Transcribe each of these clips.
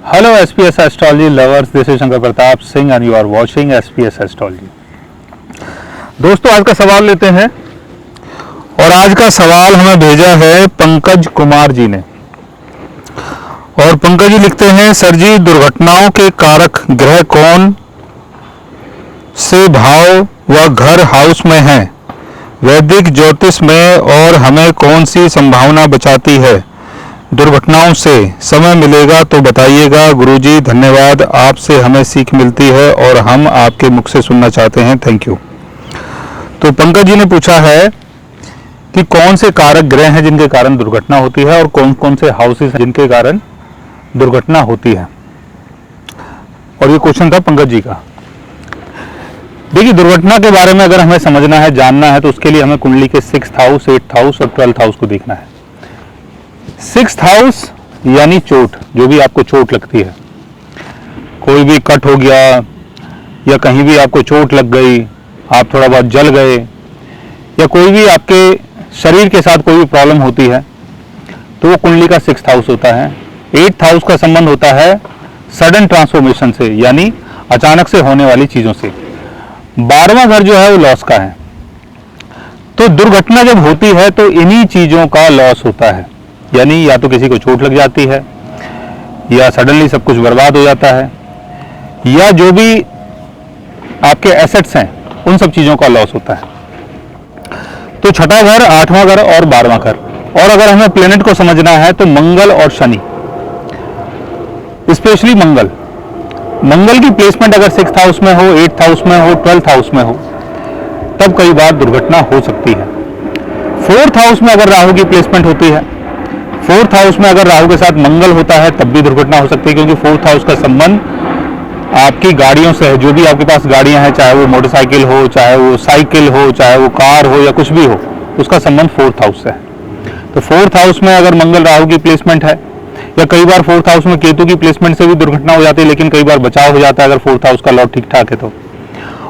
Hello SPS Astrology lovers, this is Shankar Pratap Singh and you are watching SPS Astrology। दोस्तों आज का सवाल लेते हैं और आज का सवाल हमें भेजा है पंकज कुमार जी ने। और पंकज जी लिखते हैं, सर जी दुर्घटनाओं के कारक ग्रह कौन से भाव व घर हाउस में है वैदिक ज्योतिष में, और हमें कौन सी संभावना बचाती है दुर्घटनाओं से? समय मिलेगा तो बताइएगा। गुरुजी धन्यवाद, आपसे हमें सीख मिलती है और हम आपके मुख से सुनना चाहते हैं, थैंक यू। तो पंकज जी ने पूछा है कि कौन से कारक ग्रह हैं जिनके कारण दुर्घटना होती है और कौन कौन से हाउसेस हैं जिनके कारण दुर्घटना होती है। और ये क्वेश्चन था पंकज जी का। देखिए दुर्घटना के बारे में अगर हमें समझना है, जानना है, तो उसके लिए हमें कुंडली के 6th हाउस, 8th हाउस और 12th हाउस को देखना है। 6th हाउस यानी चोट, जो भी आपको चोट लगती है, कोई भी कट हो गया या कहीं भी आपको चोट लग गई, आप थोड़ा बहुत जल गए, या कोई भी आपके शरीर के साथ कोई भी प्रॉब्लम होती है, तो वो कुंडली का 6th हाउस होता है। 8th हाउस का संबंध होता है सडन ट्रांसफॉर्मेशन से, यानी अचानक से होने वाली चीजों से। 12वां घर जो है वो लॉस का है। तो दुर्घटना जब होती है तो इन्हीं चीजों का लॉस होता है, यानी या तो किसी को चोट लग जाती है, या सडनली सब कुछ बर्बाद हो जाता है, या जो भी आपके एसेट्स हैं उन सब चीजों का लॉस होता है। तो छठा घर, 8वां घर और 12वां घर। और अगर हमें प्लेनेट को समझना है तो मंगल और शनि, स्पेशली मंगल की प्लेसमेंट अगर 6th हाउस में हो, 8th हाउस में हो, 12th हाउस में हो, तब कई बार दुर्घटना हो सकती है। 4th हाउस में अगर राहु की प्लेसमेंट होती है, 4th हाउस में अगर राहु के साथ मंगल होता है, तब भी दुर्घटना हो सकती है, क्योंकि 4th हाउस का संबंध आपकी गाड़ियों से है। जो भी आपके पास गाड़ियां हैं, चाहे वो मोटरसाइकिल हो, चाहे वो साइकिल हो, चाहे वो कार हो, या कुछ भी हो, उसका संबंध 4th हाउस से है। तो 4th हाउस में अगर मंगल राहु की प्लेसमेंट है, या कई बार 4th हाउस में केतु की प्लेसमेंट से भी दुर्घटना हो जाती है, लेकिन कई बार बचाव हो जाता है अगर 4th हाउस का लॉर्ड ठीक ठाक है तो।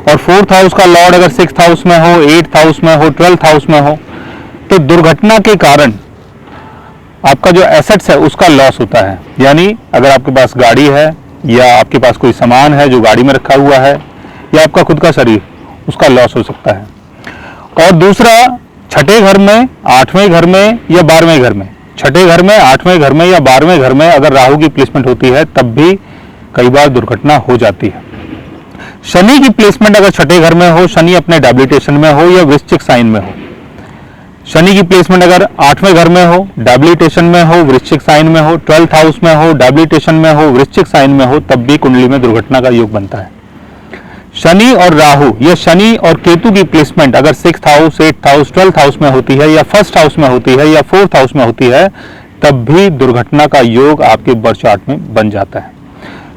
और 4th हाउस का लॉर्ड अगर 6th हाउस में हो, 8th हाउस में हो, 12th हाउस में हो, तो दुर्घटना के कारण आपका जो एसेट्स है उसका लॉस होता है। यानी अगर आपके पास गाड़ी है, या आपके पास कोई सामान है जो गाड़ी में रखा हुआ है, या आपका खुद का शरीर, उसका लॉस हो सकता है। और दूसरा, छठे घर में, 8वें घर में या 12वें घर में, छठे घर में, 8वें घर में या 12वें घर में अगर राहु की प्लेसमेंट होती है, तब भी कई बार दुर्घटना हो जाती है। शनि की प्लेसमेंट अगर छठे घर में हो, शनि अपने डैबिलिटेशन में हो या वृश्चिक साइन में हो, शनि की प्लेसमेंट अगर 8वें घर में हो, डैबिलिटेशन में हो, वृश्चिक साइन में हो, 12th हाउस में हो, डैबिलिटेशन में हो, वृश्चिक साइन में हो, तब भी कुंडली में दुर्घटना का योग बनता है। शनि और राहु या शनि और केतु की प्लेसमेंट अगर 6th house, 8th house, 12th house में होती है, या 1st हाउस में होती है, या 4th हाउस में होती है, तब भी दुर्घटना का योग आपके बर्थ चार्ट में बन जाता है।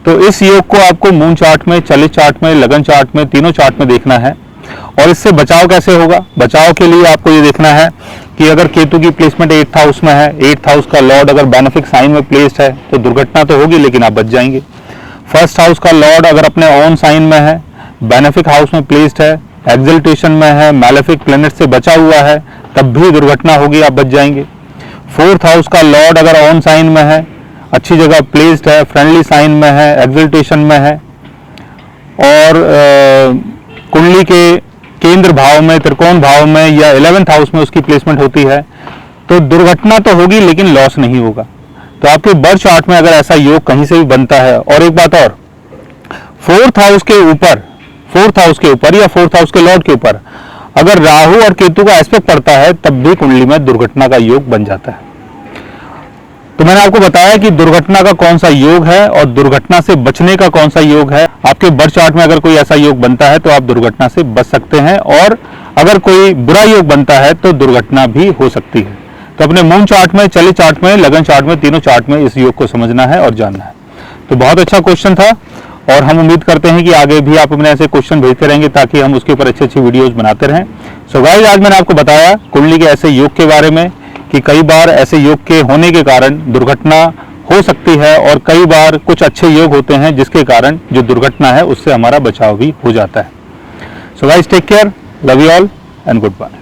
तो इस योग को आपको मून चार्ट में, चलित चार्ट में, लगन चार्ट में, तीनों चार्ट में देखना है। और इससे बचाव कैसे होगा? बचाव के लिए आपको ये देखना है कि अगर केतु की प्लेसमेंट 8th हाउस में है, 8th हाउस का लॉर्ड अगर बेनिफिक साइन में प्लेस्ड है, तो दुर्घटना तो होगी लेकिन आप बच जाएंगे। 1st हाउस का लॉर्ड अगर अपने ओन साइन में है, बेनिफिक हाउस में प्लेस्ड है, एक्सल्टेशन में है, मैलेफिक प्लेनेट से बचा हुआ है, तब भी दुर्घटना होगी, आप बच जाएंगे। 4th हाउस का लॉर्ड अगर ओन साइन में है, अच्छी जगह प्लेस्ड है, फ्रेंडली साइन में है, एक्सल्टेशन में है, और कुंडली के केंद्र भाव में, त्रिकोण भाव में या 11th हाउस में उसकी प्लेसमेंट होती है, तो दुर्घटना तो होगी लेकिन लॉस नहीं होगा। तो आपके बर्थ चार्ट में अगर ऐसा योग कहीं से भी बनता है, और एक बात और, 4th हाउस के ऊपर, 4th हाउस के ऊपर या 4th हाउस के लॉर्ड के ऊपर अगर राहु और केतु का एस्पेक्ट पड़ता है, तब भी कुंडली में दुर्घटना का योग बन जाता है। तो मैंने आपको बताया कि दुर्घटना का कौन सा योग है और दुर्घटना से बचने का कौन सा योग है। आपके बर्थ चार्ट में अगर कोई ऐसा योग बनता है तो आप दुर्घटना से बच सकते हैं, और अगर कोई बुरा योग बनता है तो दुर्घटना भी हो सकती है। तो अपने मून चार्ट में, चलित चार्ट में, लगन चार्ट में, तीनों चार्ट में इस योग को समझना है और जानना है। तो बहुत अच्छा क्वेश्चन था, और हम उम्मीद करते हैं कि आगे भी आप अपने ऐसे क्वेश्चन भेजते रहेंगे ताकि हम उसके ऊपर अच्छी अच्छी वीडियोज बनाते रहें। सो गाइस, आज मैंने आपको बताया कुंडली के ऐसे योग के बारे में कि कई बार ऐसे योग के होने के कारण दुर्घटना हो सकती है, और कई बार कुछ अच्छे योग होते हैं जिसके कारण जो दुर्घटना है उससे हमारा बचाव भी हो जाता है। So guys, take care, love you all and good bye.